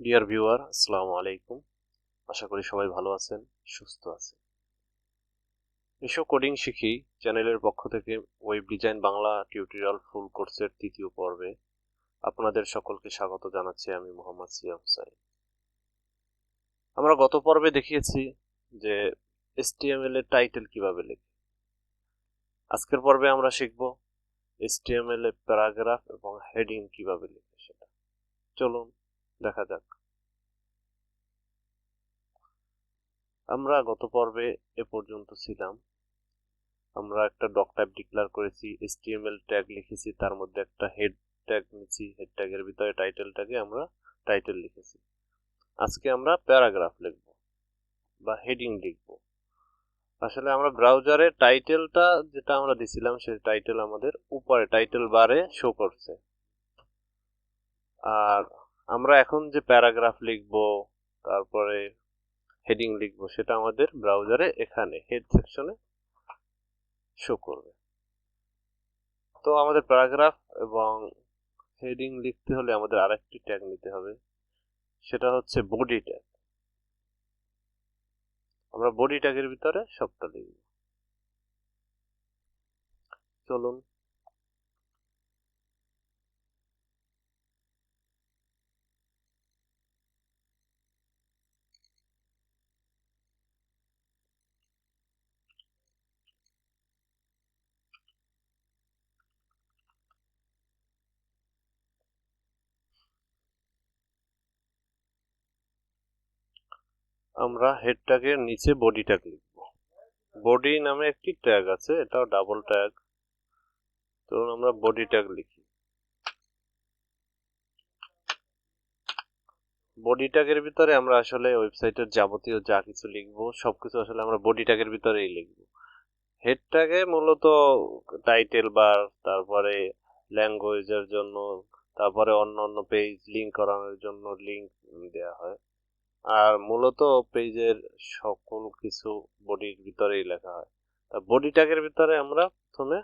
Dear viewer, আসসালামু আলাইকুম। আশা করি সবাই ভালো আছেন, সুস্থ আছেন। এসো কোডিং শিখি চ্যানেলের পক্ষ থেকে ওয়েব ডিজাইন বাংলা টিউটোরিয়াল ফুল কোর্সের তৃতীয় পর্বে আপনাদের সকলকে স্বাগত জানাচ্ছি। আমি মোহাম্মদ সিয়াম সাইদ। আমরা গত পর্বে দেখিয়েছি যে HTML এর টাইটেল কিভাবে লেখে। আজকের পর্বে আমরা শিখব HTML এর প্যারাগ্রাফ এবং হেডিং কিভাবে লেখে সেটা। চলুন দেখা যাক। আমরা গত পর্বে এ পর্যন্ত ছিলাম। আমরা একটা ডক টাইপ ডিক্লেয়ার করেছি, HTML ট্যাগ লিখেছি, তার মধ্যে একটা হেড ট্যাগ নিয়েছি, হেড ট্যাগের ভিতরে টাইটেলটাকে আমরা টাইটেল লিখেছি। আজকে আমরা প্যারাগ্রাফ লিখব বা হেডিং লিখব। আসলে আমরা ব্রাউজারে টাইটেলটা যেটা আমরা দিছিলাম সেই টাইটেল আমাদের উপরে টাইটেল বারে শো করছে, আর আমরা এখন যে প্যারাগ্রাফ লিখব তারপরে হেডিং লিখব সেটা আমাদের ব্রাউজারে এখানে হেড সেকশনে শো করবে। তো আমাদের প্যারাগ্রাফ এবং হেডিং লিখতে হলে আমাদের আরেকটি ট্যাগ নিতে হবে, সেটা হচ্ছে বডি ট্যাগ। আমরা বডি ট্যাগের ভিতরে সবটা লিখব। চলুন আমরা হেড ট্যাগের নিচে বডি ট্যাগ লিখব। বডি নামে একটি ট্যাগ আছে, এটাও ডাবল ট্যাগ। চলুন আমরা বডি ট্যাগ লিখি। বডি ট্যাগের ভিতরে আমরা আসলে ওয়েবসাইটের যাবতীয় যা কিছু লিখব সবকিছু আসলে আমরা বডি ট্যাগের ভিতরেই লিখব। হেড ট্যাগে মূলত টাইটেল বার, তারপরে ল্যাঙ্গুয়েজের জন্য, তারপরে অন্য অন্য পেজ লিঙ্ক করানোর জন্য লিঙ্ক দেওয়া হয়, আর মূলত পেজের সকল কিছু বডির ভিতরেই লেখা হয়। তা বডি ট্যাগের ভিতরে আমরা প্রথমে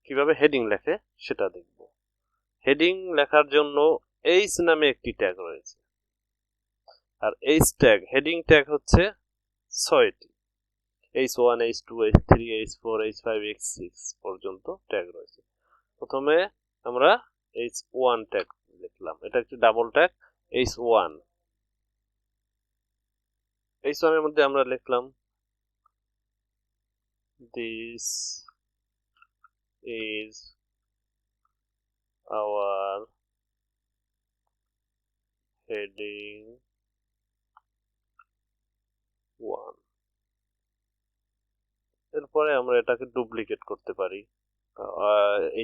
কিভাবে হেডিং লেখে সেটা দেখব। হেডিং লেখার জন্য এইচ নামে একটি ট্যাগ রয়েছে, আর এইচ ট্যাগ হেডিং ট্যাগ হচ্ছে 6টি। H1, H2, H3, H4, H5, H6 পর্যন্ত ট্যাগ রয়েছে। প্রথমে আমরা H1 ট্যাগ লিখলাম, এটা একটি ডাবল ট্যাগ H1। H1 এর মধ্যে আমরা লিখলাম this is our heading 1। এরপরে আমরা এটাকে ডুপ্লিকেট করতে পারি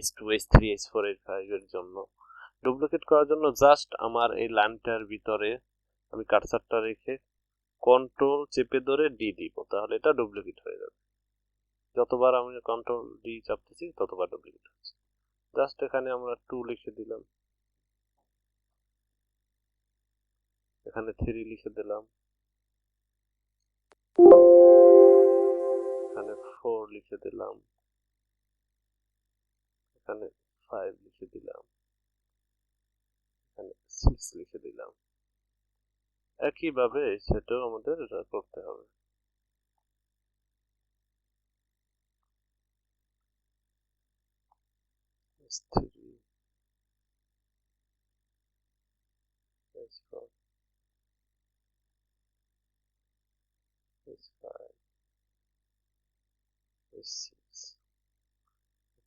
H2, H3, H4, H5 এর জন্য। ডুপ্লিকেট করার জন্য জাস্ট আমার এই লাইনটার ভিতরে আমি কার্সারটা রেখে কন্ট্রোল চেপে ধরে ডি দিব, তাহলে এটা ডুপ্লিকেট হয়ে যাবে। যতবার আমি কন্ট্রোল ডি চাপতেছি ততবার ডুপ্লিকেট হচ্ছে। জাস্ট এখানে আমরা 2 লিখে দিলাম, এখানে 3 লিখে দিলাম, এখানে 4 লিখে দিলাম, এখানে 5 লিখে দিলাম, এখানে 6 লিখে দিলাম। একইভাবে সেটাও আমাদের করতে হবে। S3, S4, S5, S6।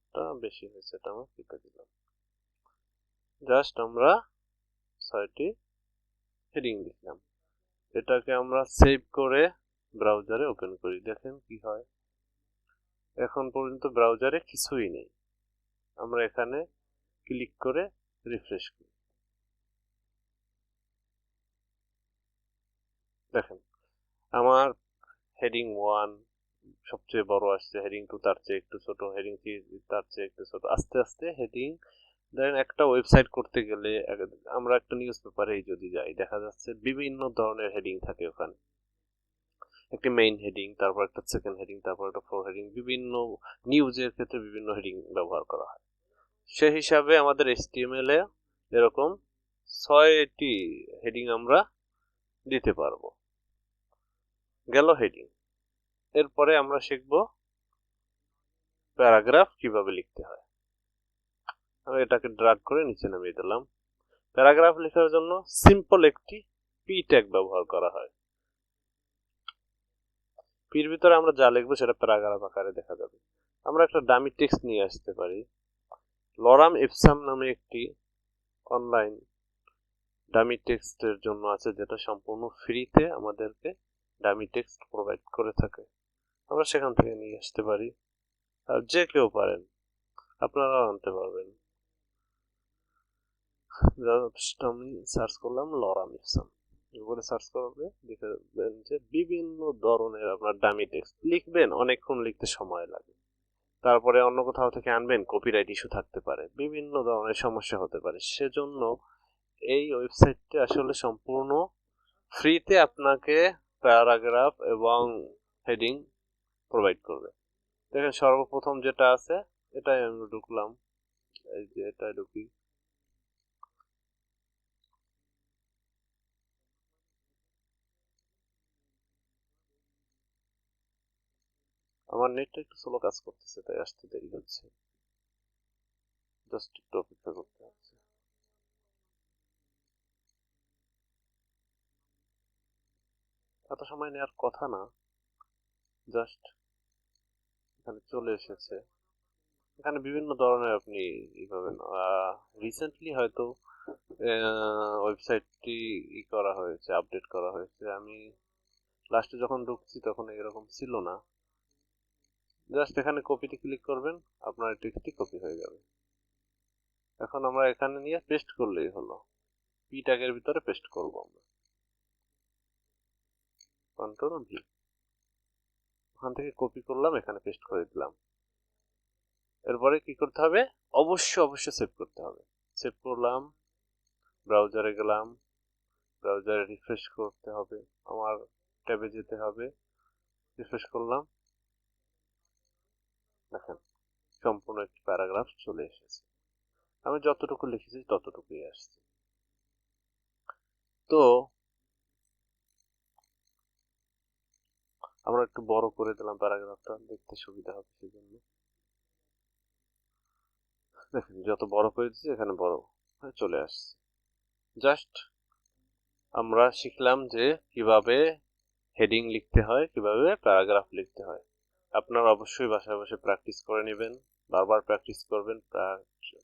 এটা বেশি হয়েছে, এটা আমরা কেটে দিলাম। জাস্ট আমরা 6টি হেডিং লিখলাম। এটাকে আমরা সেভ করে ব্রাউজারে ওপেন করি, দেখেন কি হয়। এখন পর্যন্ত ব্রাউজারে কিছুই নেই। আমরা এখানে ক্লিক করে রিফ্রেশ করি, দেখেন আমার হেডিং 1 সবচেয়ে বড় আসছে, হেডিং 2 তার চেয়ে একটু ছোট, হেডিং 3 তার চেয়ে একটু ছোট। আস্তে আস্তে হেডিং, ধরেন একটা ওয়েবসাইট করতে গেলে আমরা একটা নিউজ পেপারেই যদি যাই, দেখা যাচ্ছে বিভিন্ন ধরনের হেডিং থাকে ওখানে। একটি মেইন হেডিং, তারপর একটা সেকেন্ড হেডিং, তারপর একটা ফোর হেডিং, বিভিন্ন নিউজের ক্ষেত্রে বিভিন্ন হেডিং ব্যবহার করা হয়। সেই হিসাবে আমাদের HTML এ এরকম 6টি হেডিং আমরা দিতে পারবো। গেল হেডিং। এরপরে আমরা শিখব প্যারাগ্রাফ কিভাবে লিখতে হয়। আমি এটাকে ড্র্যাগ করে নিচে নামিয়ে দিলাম। প্যারাগ্রাফ লেখার জন্য সিম্পল একটি পি ট্যাগ ব্যবহার করা হয়। পির ভিতরে আমরা যা লিখবো সেটা প্যারাগ্রাফ আকারে দেখা যাবে। আমরা একটা ডামি টেক্সট নিয়ে আসতে পারি। লরাম ইপসাম নামে একটি অনলাইন ডামি টেক্সটের জন্য আছে, যেটা সম্পূর্ণ ফ্রিতে আমাদেরকে ডামি টেক্সট প্রোভাইড করে থাকে। আমরা সেখান থেকে নিয়ে আসতে পারি। আর যে কেউ পারেন, আপনারাও আনতে পারবেন। আমি সার্চ করলাম লরাম ইপসাম, গুগলে সার্চ করবে, দেখবেন যে বিভিন্ন ধরনের আপনার ডামি টেক্সট লিখবেন, অনেকক্ষণ লিখতে সময় লাগে। তারপরে অন্য কোথাও থেকে আনবেন, কপিরাইট ইস্যু থাকতে পারে, বিভিন্ন ধরনের সমস্যা হতে পারে। সেজন্য এই ওয়েবসাইটটি আসলে সম্পূর্ণ ফ্রিতে আপনাকে প্যারাগ্রাফ এবং হেডিং প্রোভাইড করবে। দেখেন সর্বপ্রথম যেটা আছে এটাই আমি ঢুকলাম, এই যে এটাই ঢুকি। আমার নেটটা একটু স্লো কাজ করতেছে, তাই আসতে দেরি হচ্ছে, জাস্ট একটু অপেক্ষা করতে হচ্ছে। এত সময় নেওয়ার কথা না, জাস্ট এখানে চলে এসেছে। এখানে বিভিন্ন ধরনের আপনি পাবেন। রিসেন্টলি হয়তো ওয়েবসাইটটি করা হয়েছে, আপডেট করা হয়েছে। আমি লাস্টে যখন ঢুকছি তখন এরকম ছিল না। জাস্ট এখানে কপিতে ক্লিক করবেন, আপনার টেক্সটটি কপি হয়ে যাবে। এখন আমরা এখানে নিয়ে পেস্ট করলেই হলো। পি ট্যাগের ভিতরে পেস্ট করব আমরা, কন্ট্রোল ভি। ওখান থেকে কপি করলাম, এখানে পেস্ট করে দিলাম। এরপরে কি করতে হবে, অবশ্যই সেভ করতে হবে। সেভ করলাম, ব্রাউজারে গেলাম, ব্রাউজারে রিফ্রেশ করতে হবে, আমার ট্যাবে যেতে হবে, রিফ্রেশ করলাম, দেখেন সম্পূর্ণ একটি প্যারাগ্রাফ চলে এসেছে। আমি যতটুকু লিখেছি ততটুকুই আসছে। তো আমরা একটু বড় করে দিলাম প্যারাগ্রাফটা, দেখতে সুবিধা হবে সেজন্য। দেখেন যত বড় করে দিচ্ছি এখানে বড় হয়ে চলে আসছে। জাস্ট আমরা শিখলাম যে কিভাবে হেডিং লিখতে হয়, কিভাবে প্যারাগ্রাফ লিখতে হয়। আপনারা অবশ্যই বাসায় বসে প্র্যাকটিস করে নেবেন, বারবার প্র্যাকটিস করবেন।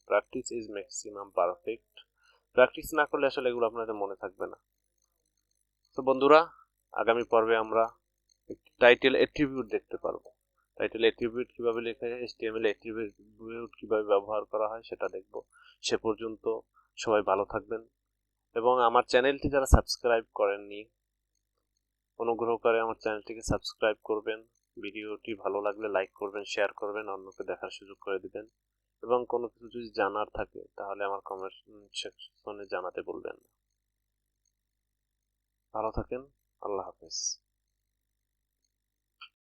Practice is maximum perfect. Practice না করলে আসলে এগুলো আপনাদের মনে থাকবে না। তো বন্ধুরা, আগামী পর্বে আমরা একটি টাইটেল অ্যাট্রিবিউট দেখতে পারবো। টাইটেল অ্যাট্রিবিউট কিভাবে লেখা যায়, HTML অ্যাট্রিবিউট কিভাবে ব্যবহার করা হয় সেটা দেখব। সে পর্যন্ত সবাই ভালো থাকবেন, এবং আমার চ্যানেলটি যারা সাবস্ক্রাইব করেননি, অনুগ্রহ করে আমার চ্যানেলটিকে সাবস্ক্রাইব করবেন। ভিডিওটি ভালো লাগলে লাইক করবেন, শেয়ার করবেন, অন্যকে দেখার সুযোগ করে দিবেন। এবং কোনো কিছু যদি জানার থাকে তাহলে আমার কমেন্ট সেকশনে জানাতে বলবেন। ভালো থাকেন, আল্লাহ হাফেজ।